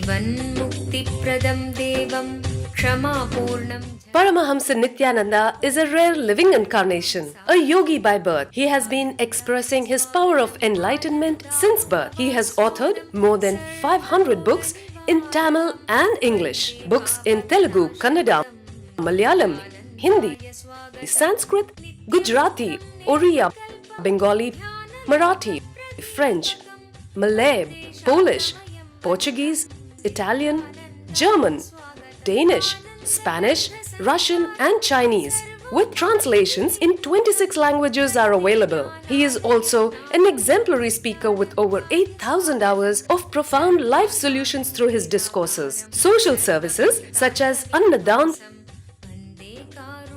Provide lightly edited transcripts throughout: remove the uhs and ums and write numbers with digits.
जीवन्मुक्तिप्रदं देवं क्षमापूर्णं Paramahamsa Nityananda is a rare living incarnation, a yogi by birth. He has been expressing his power of enlightenment since birth. He has authored more than 500 books in Tamil and English, books in Telugu, Kannada, Malayalam, Hindi, Sanskrit, Gujarati, Oriya, Bengali, Marathi, French, Malay, Polish, Portuguese, Italian, German, Danish, Spanish, Russian and Chinese, with translations in 26 languages are available. He is also an exemplary speaker with over 8,000 hours of profound life solutions through his discourses. Social services such as Annadan,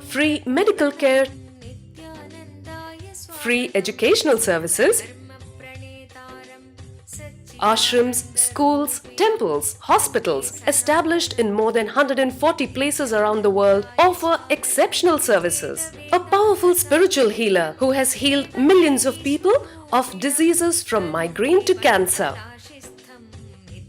free medical care, free educational services, ashrams, schools, temples, hospitals, established in more than 140 places around the world, offer exceptional services. A powerful spiritual healer who has healed millions of people of diseases from migraine to cancer.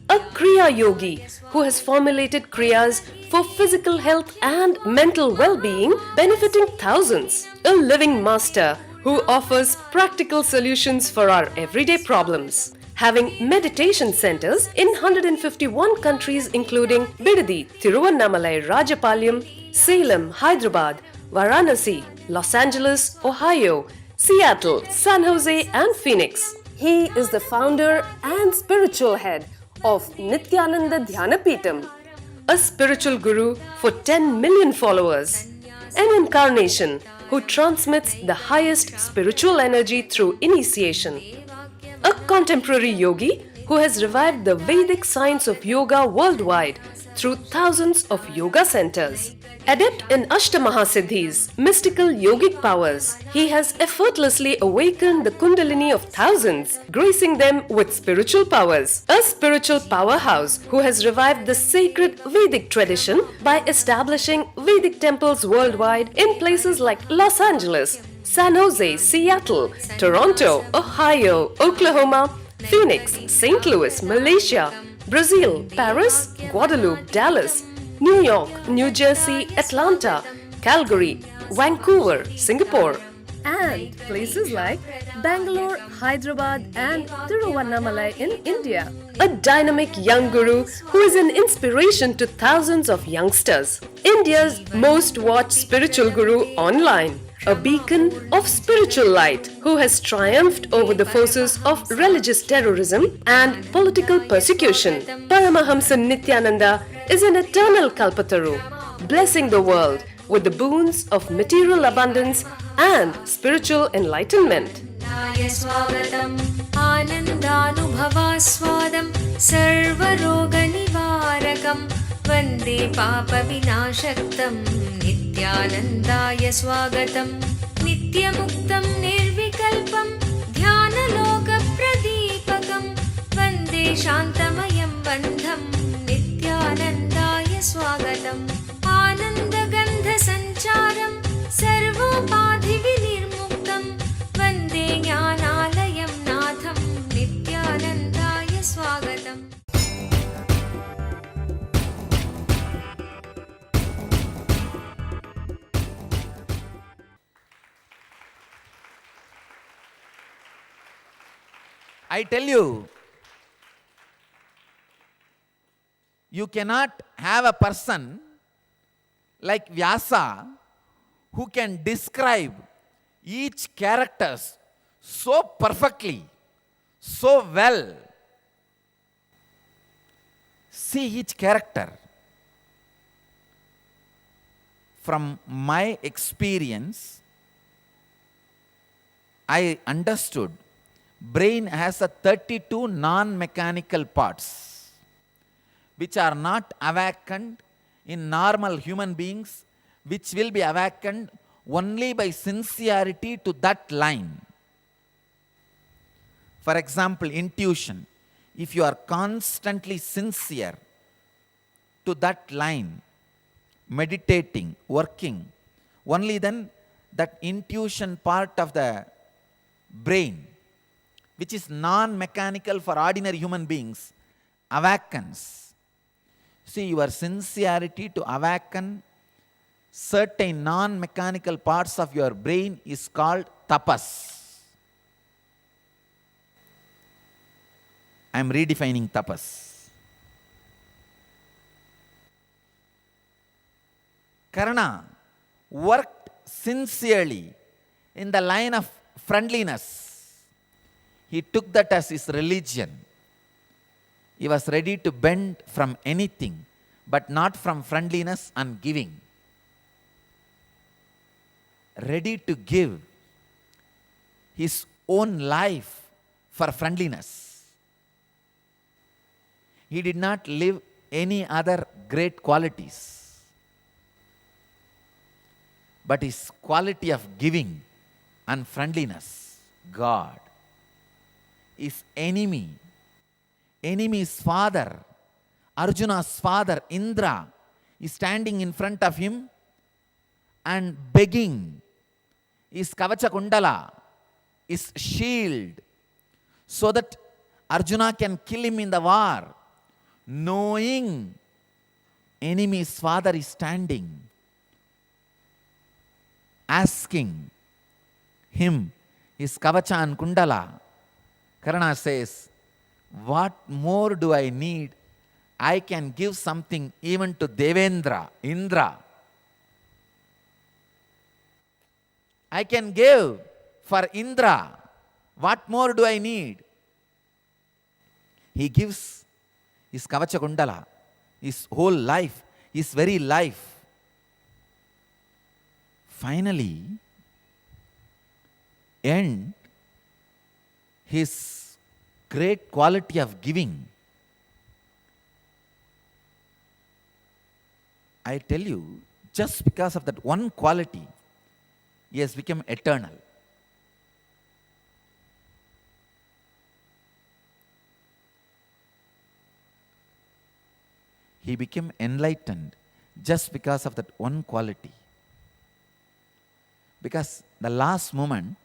A Kriya Yogi who has formulated Kriyas for physical health and mental well-being, benefiting thousands. A living master who offers practical solutions for our everyday problems. Having meditation centers in 151 countries including Bidadi, Tiruvannamalai, Rajapalyam, Salem, Hyderabad, Varanasi, Los Angeles, Ohio, Seattle, San Jose and Phoenix. He is the founder and spiritual head of Nityananda Dhyanapitham, a spiritual guru for 10 million followers, an incarnation who transmits the highest spiritual energy through initiation. A contemporary yogi who has revived the Vedic science of yoga worldwide through thousands of yoga centers. Adept in Ashtamahasiddhis, mystical yogic powers, he has effortlessly awakened the Kundalini of thousands, gracing them with spiritual powers. A spiritual powerhouse who has revived the sacred Vedic tradition by establishing Vedic temples worldwide in places like Los Angeles, San Jose, Seattle, Toronto, Ohio, Oklahoma, Phoenix, St. Louis, Malaysia, Brazil, Paris, Guadeloupe, Dallas, New York, New Jersey, Atlanta, Calgary, Vancouver, Singapore, and places like Bangalore, Hyderabad, and Tiruvannamalai in India. A dynamic young guru who is an inspiration to thousands of youngsters. India's most watched spiritual guru online. A beacon of spiritual light who has triumphed over the forces of religious terrorism and political persecution. Paramahamsa Nityananda is an eternal Kalpataru, blessing the world with the boons of material abundance and spiritual enlightenment. आनन्दानुभवास्वादं सर्वरोगनिवारकं वन्दे पापविनाशक्तं नित्यानन्दाय स्वागतं नित्यमुक्तं निर्विकल्पं ध्यानलोकप्रदीपकं वन्दे शान्तमयं बन्धं नित्यानन्दाय स्वागतम् आनन्दगन्धसञ्चारं सर्वोपाधिविनिर्मुक्तं वन्दे ज्ञानालयं नाथं नित्यानन्दाय स्वागतम्. I tell you, you cannot have a person like Vyasa who can describe each characters so perfectly, so well. See each character. From my experience, I understood brain has a 32 non-mechanical parts which are not awakened in normal human beings, which will be awakened only by sincerity to that line. For example, intuition. If you are constantly sincere to that line, meditating, working, only then that intuition part of the brain, which is non-mechanical for ordinary human beings, awakens See, your sincerity to awaken certain non-mechanical parts of your brain is called tapas. I am redefining tapas. Karna worked sincerely in the line of friendliness. He took that as his religion. He was ready to bend from anything, but not from friendliness and giving. Ready to give his own life for friendliness. He did not live any other great qualities, but his quality of giving and friendliness, God. His enemy's father, Arjuna's father, Indra, is standing in front of him and begging his Kavacha Kundala, his shield, so that Arjuna can kill him in the war. Knowing enemy's father is standing, asking him his Kavacha and Kundala, Karna says, what more do I need? I can give something even to Devendra, Indra. I can give for Indra. What more do I need? He gives his Kavacha Kundala, his whole life, his very life. Finally, and his great quality of giving. I tell you, just because of that one quality, he has become eternal. He became enlightened just because of that one quality. Because the last moment,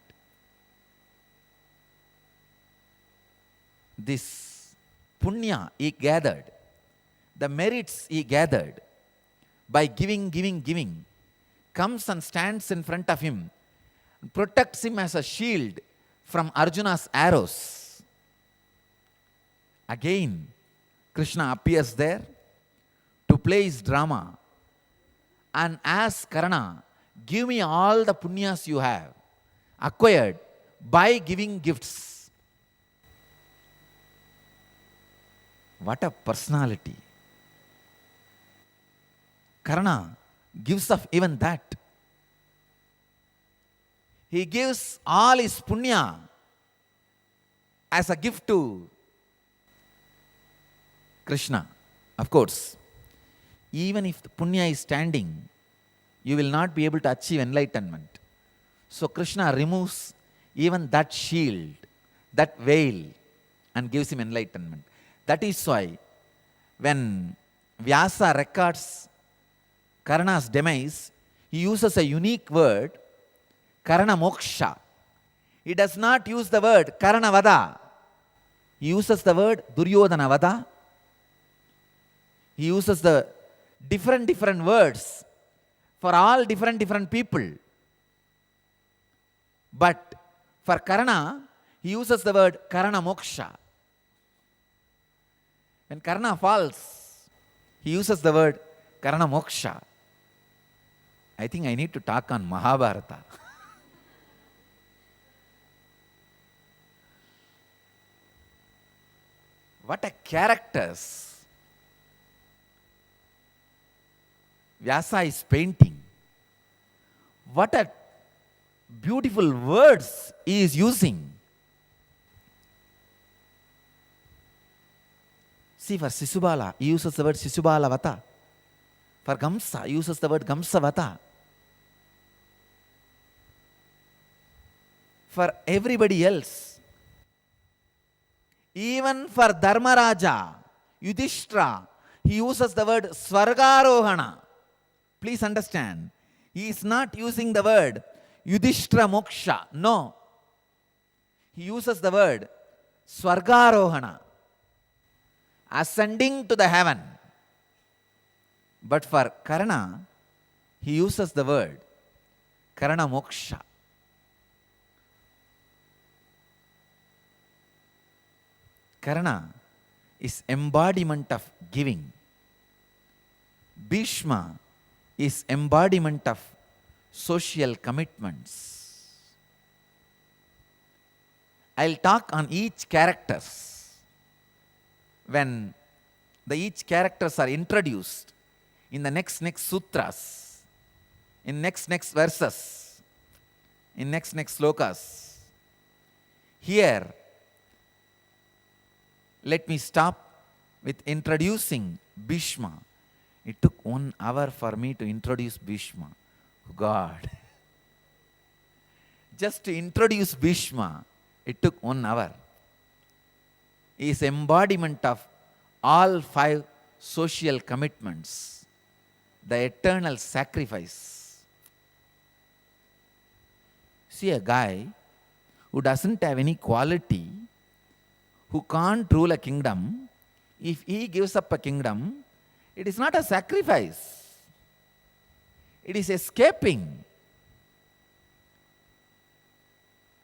this punya he gathered, the merits he gathered by giving, comes and stands in front of him, protects him as a shield from Arjuna's arrows. Again, Krishna appears there to play his drama and asks Karna, give me all the punyas you have acquired by giving gifts. What a personality. Karna gives up even that. He gives all his punya as a gift to Krishna. Of course, even if the punya is standing, you will not be able to achieve enlightenment. So Krishna removes even that shield, that veil, and gives him enlightenment. That is why when Vyasa records Karna's demise, he uses a unique word, Karna Moksha. He does not use the word Karna Vada. He uses the word Duryodhana Vada. He uses the different words for all different people. But for Karna, he uses the word Karna Moksha. When Karna falls, he uses the word Karna Moksha. I think I need to talk on Mahabharata. What a characters Vyasa is painting. What a beautiful words he is using. See, for Sisubala, he uses the word Sisubala Vata. For Gamsa, he uses the word Gamsa Vata. For everybody else, even for Dharmaraja, Yudhishthira, he uses the word Svargarohana. Please understand, he is not using the word Yudhishthira Moksha. No. He uses the word Svargarohana. Ascending to the heaven. But for Karana, he uses the word Karana Moksha. Karana is embodiment of giving. Bhishma is embodiment of social commitments. I'll talk on each characters when the each characters are introduced in the next sutras, in next verses, in next slokas. Here, let me stop with introducing Bhishma. It took 1 hour for me to introduce Bhishma. God. Just to introduce Bhishma, it took 1 hour. He is embodiment of all 5 social commitments, the eternal sacrifice. See, a guy who doesn't have any quality, who can't rule a kingdom, if he gives up a kingdom, it is not a sacrifice. It is escaping.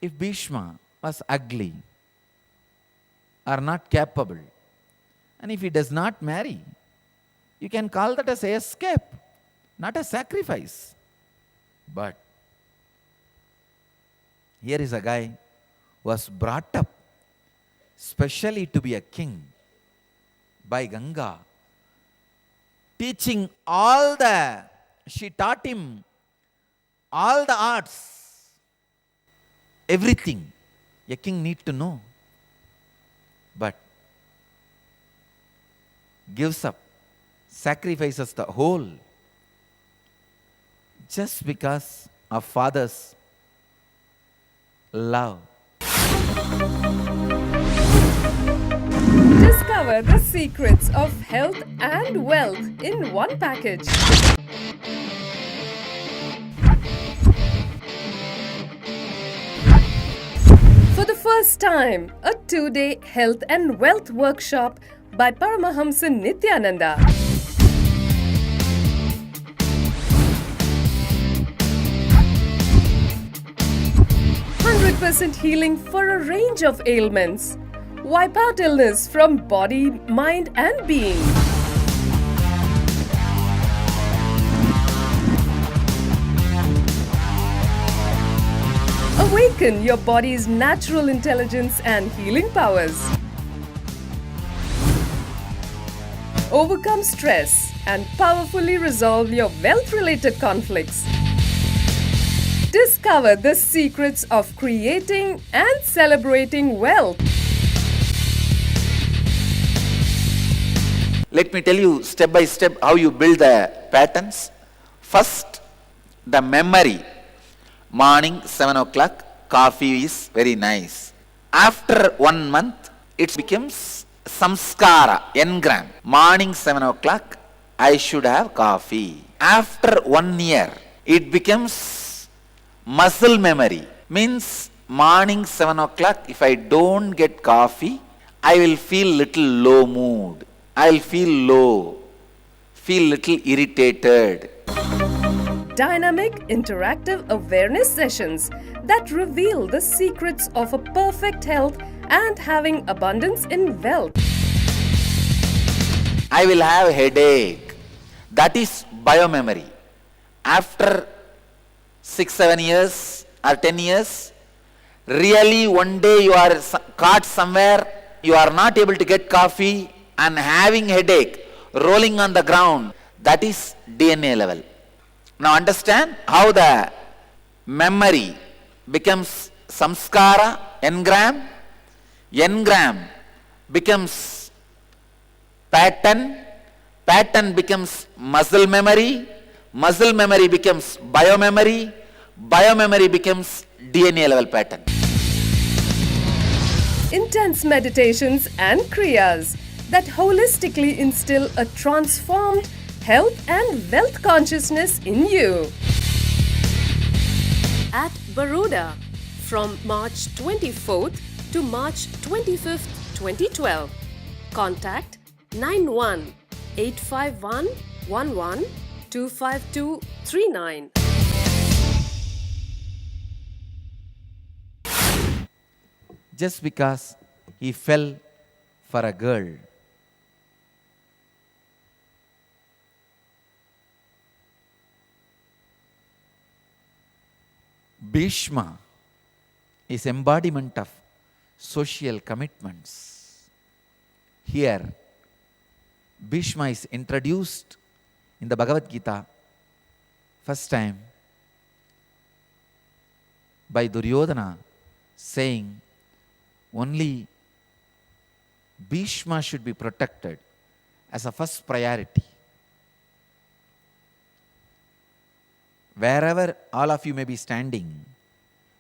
If Bhishma was ugly or not capable, and if he does not marry, you can call that as escape, not a sacrifice. But here is a guy who was brought up specially to be a king by Ganga, teaching she taught him all the arts, everything a king needs to know, but gives up, sacrifices the whole just because of father's love. Discover the secrets of health and wealth in one package. For the first time, a 2-day health and wealth workshop by Paramahamsa Nityananda. 100% healing for a range of ailments. Wipe out illness from body, mind and being. Awaken your body's natural intelligence and healing powers. Overcome stress and powerfully resolve your wealth-related conflicts. Discover the secrets of creating and celebrating wealth. Let me tell you step by step how you build the patterns. First, the memory. Morning 7 o'clock, coffee is very nice. After 1 month, it becomes samskara, engram. Morning 7 o'clock, I should have coffee. After 1 year, it becomes muscle memory. Means morning 7 o'clock, if I don't get coffee, I will feel little low mood. I'll feel low, feel little irritated. Dynamic interactive awareness sessions that reveal the secrets of a perfect health and having abundance in wealth. I will have headache. That is biomemory. After 6-7 years or 10 years, really one day you are caught somewhere, you are not able to get coffee and having headache, rolling on the ground. That is DNA level. Now understand how the memory becomes samskara, engram. Engram becomes pattern. Pattern becomes muscle memory. Muscle memory becomes biomemory. Biomemory becomes DNA level pattern. Intense meditations and kriyas that holistically instill a transformed health and wealth consciousness in you. At Baroda from March 24th to March 25th, 2012. Contact 91 851 11-25239. Just because he fell for a girl. Bhishma is embodiment of social commitments. Here, Bhishma is introduced in the Bhagavad Gita first time by Duryodhana saying only Bhishma should be protected as a first priority. Wherever all of you may be standing,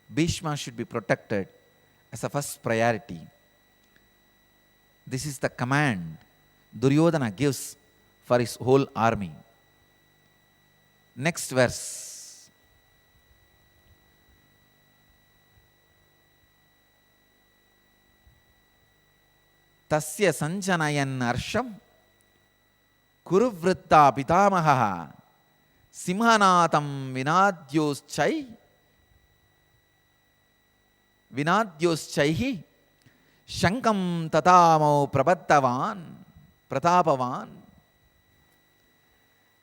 Bhishma should be protected as a first priority. This is the command Duryodhana gives for his whole army. Next verse. Tasya sanjanayan arsham kuruvritta pitamaha simhanatam vinadyoschaihi shankam tatamo pratapavan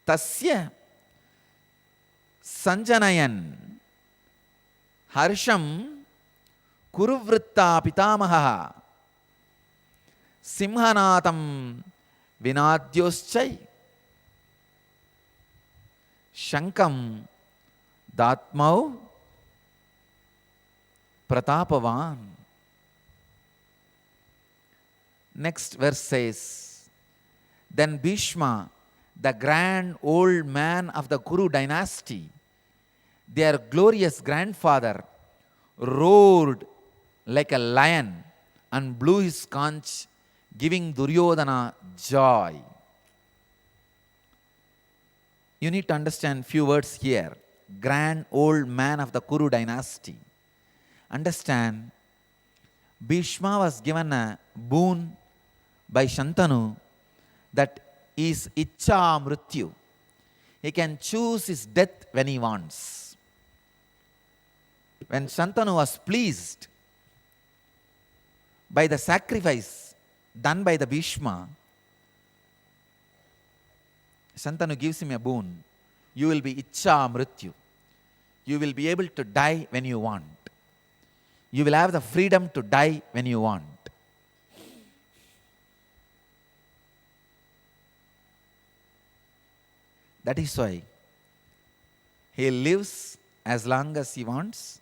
tasya sanjanayan harsham kuruvritta pitamaha simhanatam vinadyoschai shankam datmau pratapavan. Next verse says, then Bhishma, the grand old man of the Kuru dynasty, their glorious grandfather, roared like a lion and blew his conch, giving Duryodhana joy. You need to understand few words here. Grand old man of the Kuru dynasty. Understand, Bhishma was given a boon by Shantanu that is Ichcha Mrityu. He can choose his death when he wants. When Shantanu was pleased by the sacrifice done by the Bhishma, Shantanu gives him a boon. You will be Ichcha Mrityu. You will be able to die when you want. You will have the freedom to die when you want. That is why he lives as long as he wants.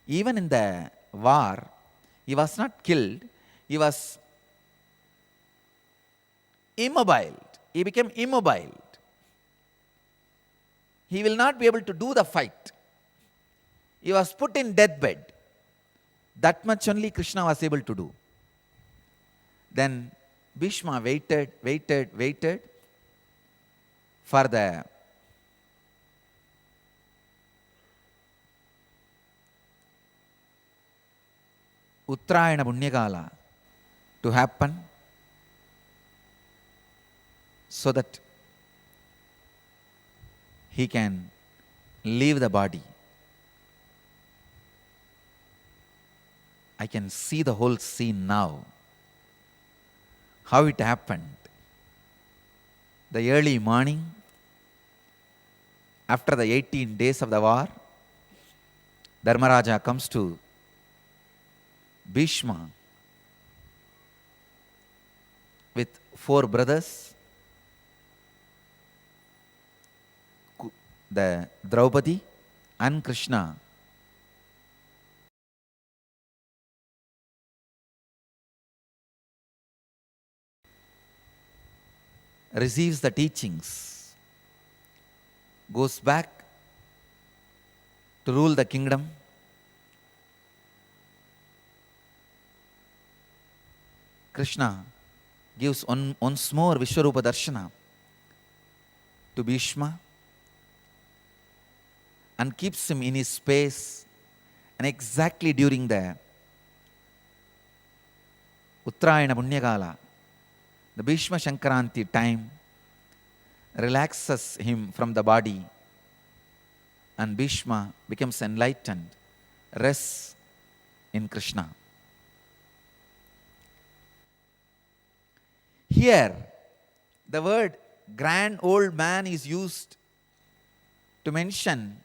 Even in the war, he was not killed. He was immobile. He became immobile. He will not be able to do the fight. He was put in deathbed. That much only Krishna was able to do. Then Bhishma waited for the Uttarayana Punyakala to happen so that he can leave the body. I can see the whole scene now. How it happened. The early morning, after the 18 days of the war, Dharmaraja comes to Bhishma with 4 brothers, the Draupadi and Krishna. Receives the teachings, goes back to rule the kingdom. Krishna gives once more Vishwarupa Darshana to Bhishma and keeps him in his space. And exactly during the Uttarayana Punyakala, the Bhishma Shankaranti time, relaxes him from the body, and Bhishma becomes enlightened, rests in Krishna. Here, the word grand old man is used to mention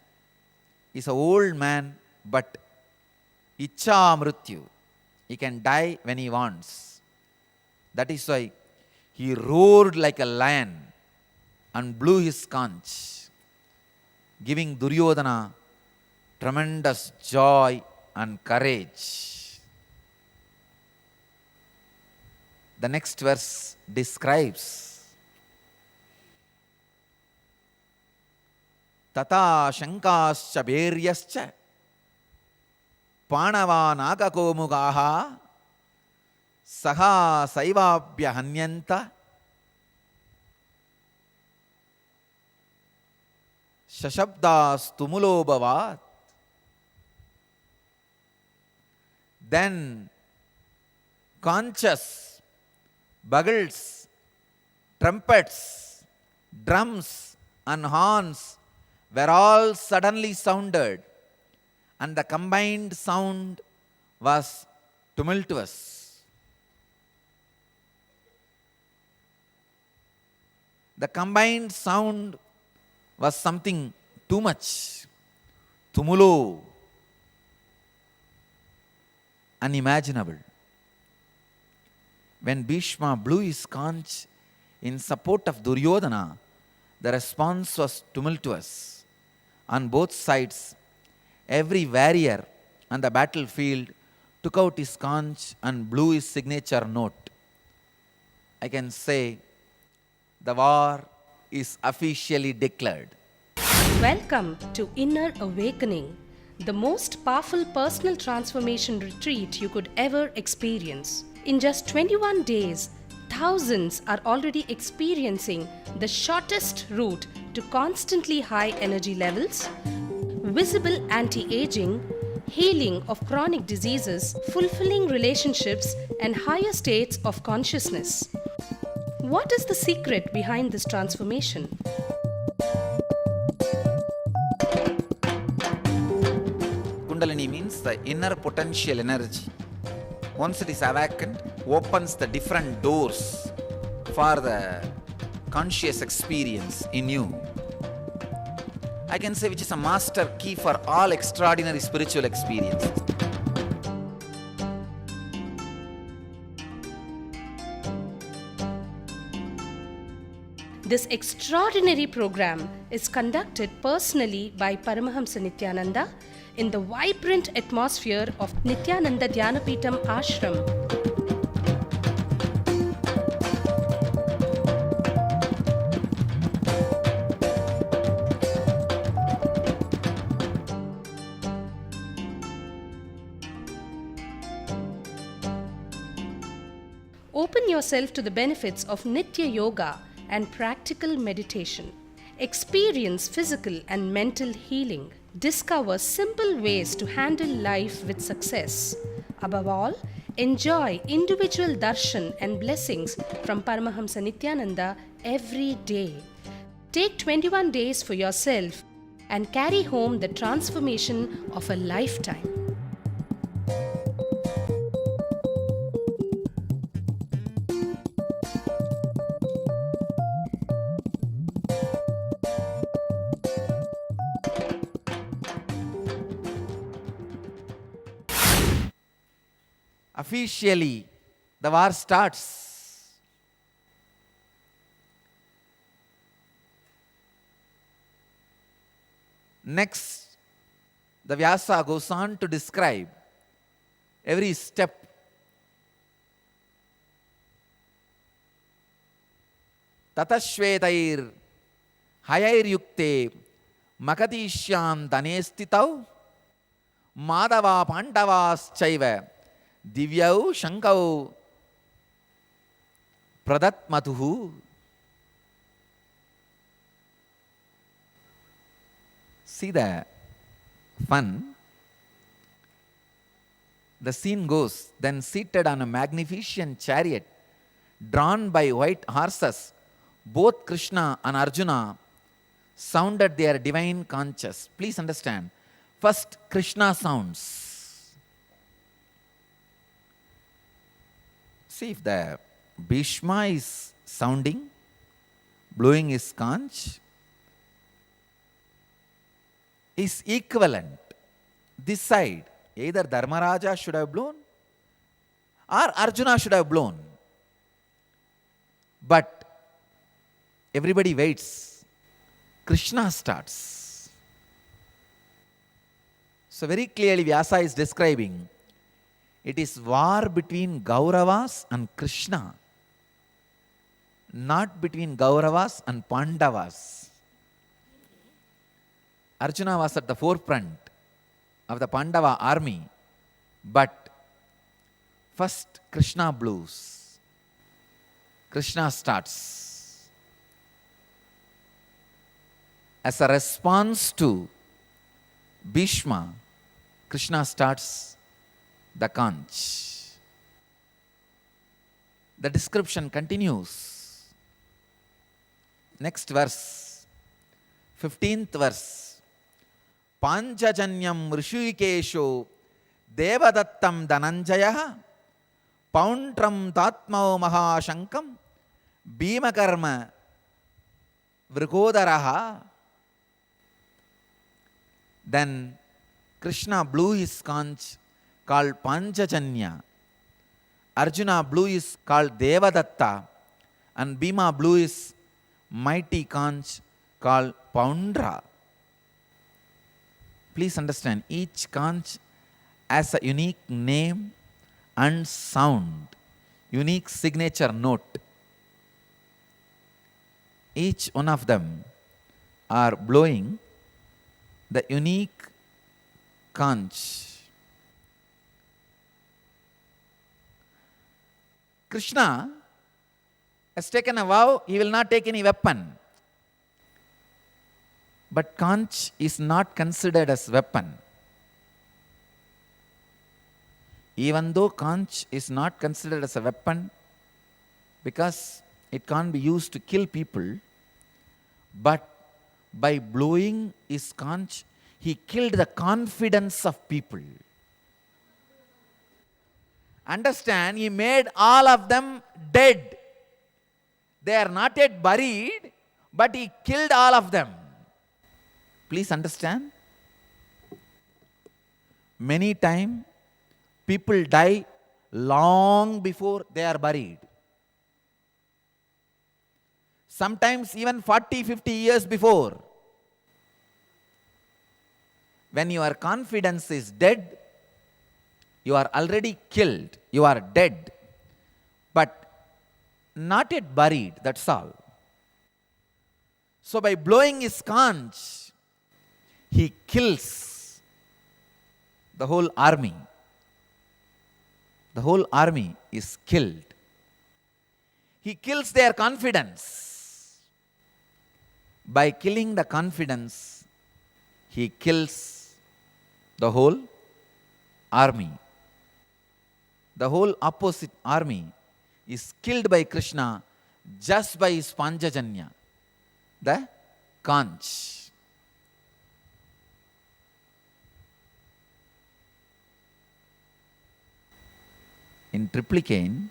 is an old man, but Icha Mrityu. He can die when he wants. That is why he roared like a lion and blew his conch, giving Duryodhana tremendous joy and courage. The next verse describes Tata Shankascha Beryascha Panava Nagakomugaha Saha Saivabhya Hanyanta Shashabdas Tumulo Bhavat. Then conches, bugles, trumpets, drums and horns were all suddenly sounded, and the combined sound was tumultuous. The combined sound was something too much. Tumulo. Unimaginable. When Bhishma blew his conch in support of Duryodhana, the response was tumultuous. On both sides, every warrior on the battlefield took out his conch and blew his signature note. I can say the war is officially declared. Welcome to Inner Awakening, the most powerful personal transformation retreat you could ever experience. In just 21 days, thousands are already experiencing the shortest route to constantly high energy levels, visible anti-aging, healing of chronic diseases, fulfilling relationships, and higher states of consciousness. What is the secret behind this transformation? Kundalini means the inner potential energy. Once it is awakened, opens the different doors for the conscious experience in you. I can say which is a master key for all extraordinary spiritual experiences. This extraordinary program is conducted personally by Paramahamsa Nityananda in the vibrant atmosphere of Nityananda Dhyanapitham Ashram. Open yourself to the benefits of Nitya Yoga and practical meditation. Experience physical and mental healing. Discover simple ways to handle life with success. Above all, enjoy individual darshan and blessings from Paramahamsa Nityananda every day. Take 21 days for yourself and carry home the transformation of a lifetime. Officially, the war starts. Next, the Vyasa goes on to describe every step. Tatashvetair hayair yukte makadishyam danestitau madava pandavas chaiva Divyau Shankau Pradatmatuhu. See the fun. The scene goes, then seated on a magnificent chariot drawn by white horses, both Krishna and Arjuna sounded their divine conches. Please understand. First, Krishna sounds. See, if the Bhishma is sounding, blowing his conch, is equivalent. This side, either Dharmaraja should have blown or Arjuna should have blown. But everybody waits. Krishna starts. So very clearly Vyasa is describing, it is war between Kauravas and Krishna, not between Kauravas and Pandavas. Arjuna was at the forefront of the Pandava army, but first Krishna blows. Krishna starts. As a response to Bhishma, Krishna starts the conch. The description continues. Next verse, 15th verse. Panchajanyam Rishikesho Devadattam Dhananjaya Pauntram Tatmao Mahashankam Bhimakarma Vrikodaraha. Then Krishna blew his conch called Panchajanya. Arjuna blew his called Devadatta. And Bhima blew his mighty conch called Poundra. Please understand, each conch has a unique name and sound, unique signature note. Each one of them are blowing the unique conch. Krishna has taken a vow, he will not take any weapon. But conch is not considered as weapon. Even though conch is not considered as a weapon because it can't be used to kill people, but by blowing his conch, he killed the confidence of people. Understand, he made all of them dead. They are not yet buried, but he killed all of them. Please understand. Many times, people die long before they are buried. Sometimes even 40, 50 years before. When your confidence is dead, you are already killed. You are dead. But not yet buried, that's all. So by blowing his conch, he kills the whole army. The whole army is killed. He kills their confidence. By killing the confidence, he kills the whole army. The whole opposite army is killed by Krishna just by his Panchajanya, the conch. In Triplicane,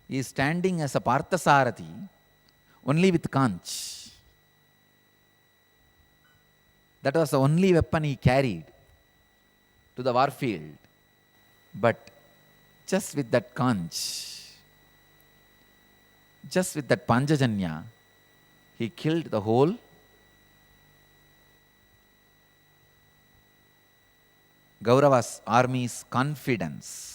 he is standing as a Parthasarathi only with conch. That was the only weapon he carried to the war field. But just with that conch, just with that Panchajanya, he killed the whole Kauravas army's confidence.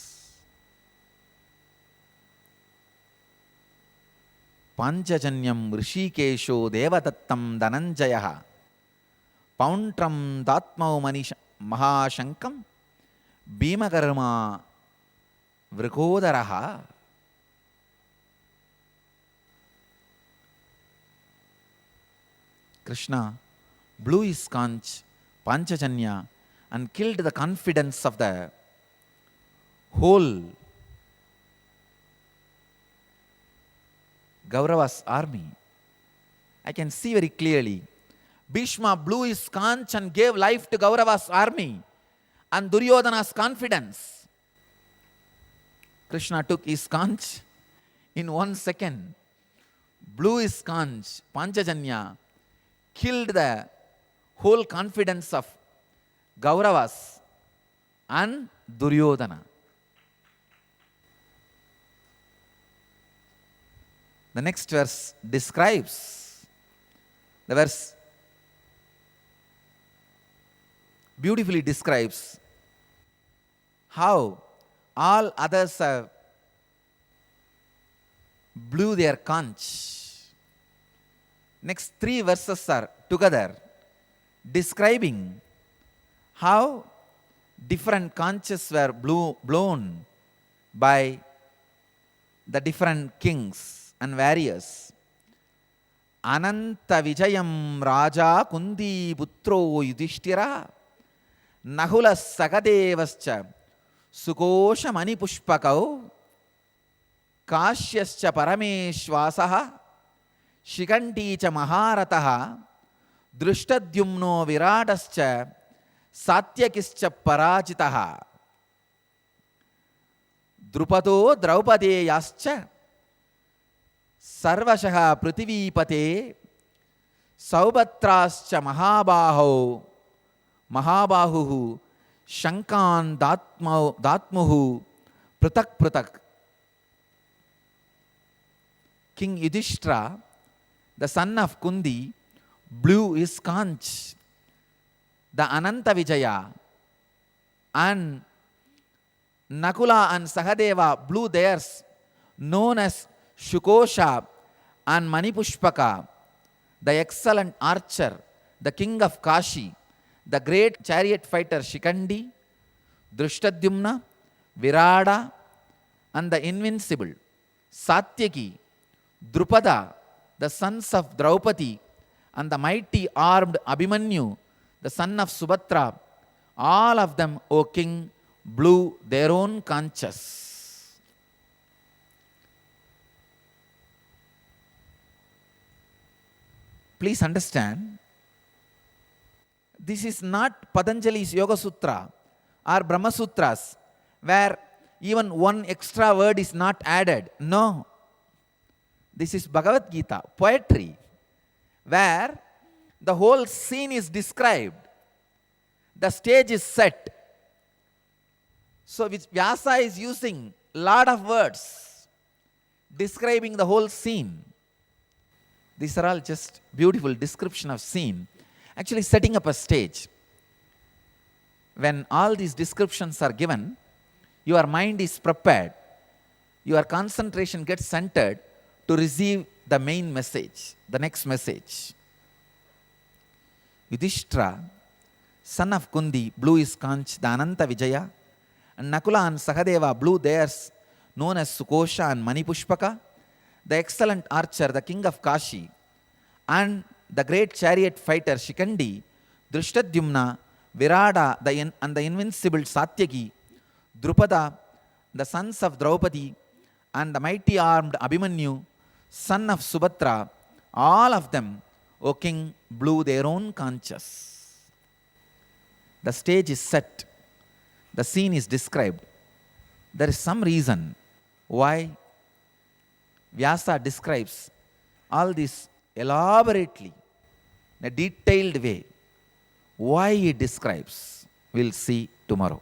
Panchajanyam Rishikesho Devadattam Dhananjaya Pauntram Tatmau Mahashankam Bhimakarma Vrikodaraha. Krishna blew his conch, Panchajanya, and killed the confidence of the whole Kaurava's army. I can see very clearly. Bhishma blew his conch and gave life to Kaurava's army and Duryodhana's confidence. Krishna took his conch in 1 second, blew his conch, Panchajanya, killed the whole confidence of Kauravas and Duryodhana. The next verse describes, the verse beautifully describes how all others have blew their conch. Next 3 verses are together describing how different conches were blown by the different kings and warriors. Ananta Vijayam Raja Kundi Putro Yudhishthira Nahula Sakadevascha Sukosha Manipushpakau Kashyascha Parameshwasaha Shikanticha Maharataha Drishtadyumno Viratascha Satyakischa Parajitaha Drupado Draupadeyascha Sarvashaha Prithivipate Saubatrascha Mahabahu Shankan Datmuhu Pratak. King Yudhishthira, the son of Kundi, blew his conch. The Ananta Vijaya and Nakula and Sahadeva blew theirs, known as Shukosha and Manipushpaka, the excellent archer, the king of Kashi, the great chariot fighter Shikandi, Drishtadyumna, Virada, and the invincible Satyaki, Drupada, the sons of Draupadi, and the mighty armed Abhimanyu, the son of Subhatra, all of them, O king, blew their own conches. Please understand, this is not Patanjali's Yoga Sutra or Brahma Sutras, where even one extra word is not added. No. This is Bhagavad Gita, poetry, where the whole scene is described. The stage is set. So Vyasa is using a lot of words describing the whole scene. These are all just beautiful description of scene, actually setting up a stage. When all these descriptions are given, your mind is prepared, your concentration gets centered to receive the main message, the next message. Yudhishthira, son of Kundi, blew his conch, the Ananta Vijaya, and Nakula and Sahadeva blew theirs, known as Sukosha and Manipushpaka, the excellent archer, the king of Kashi, and the great chariot fighter Shikandi, Drishtadyumna, Virada, and the invincible Satyaki, Drupada, the sons of Draupadi, and the mighty armed Abhimanyu, son of Subhatra, all of them, O king, blew their own conches. The stage is set. The scene is described. There is some reason why Vyasa describes all this elaborately, in a detailed way. Why he describes, we'll see tomorrow.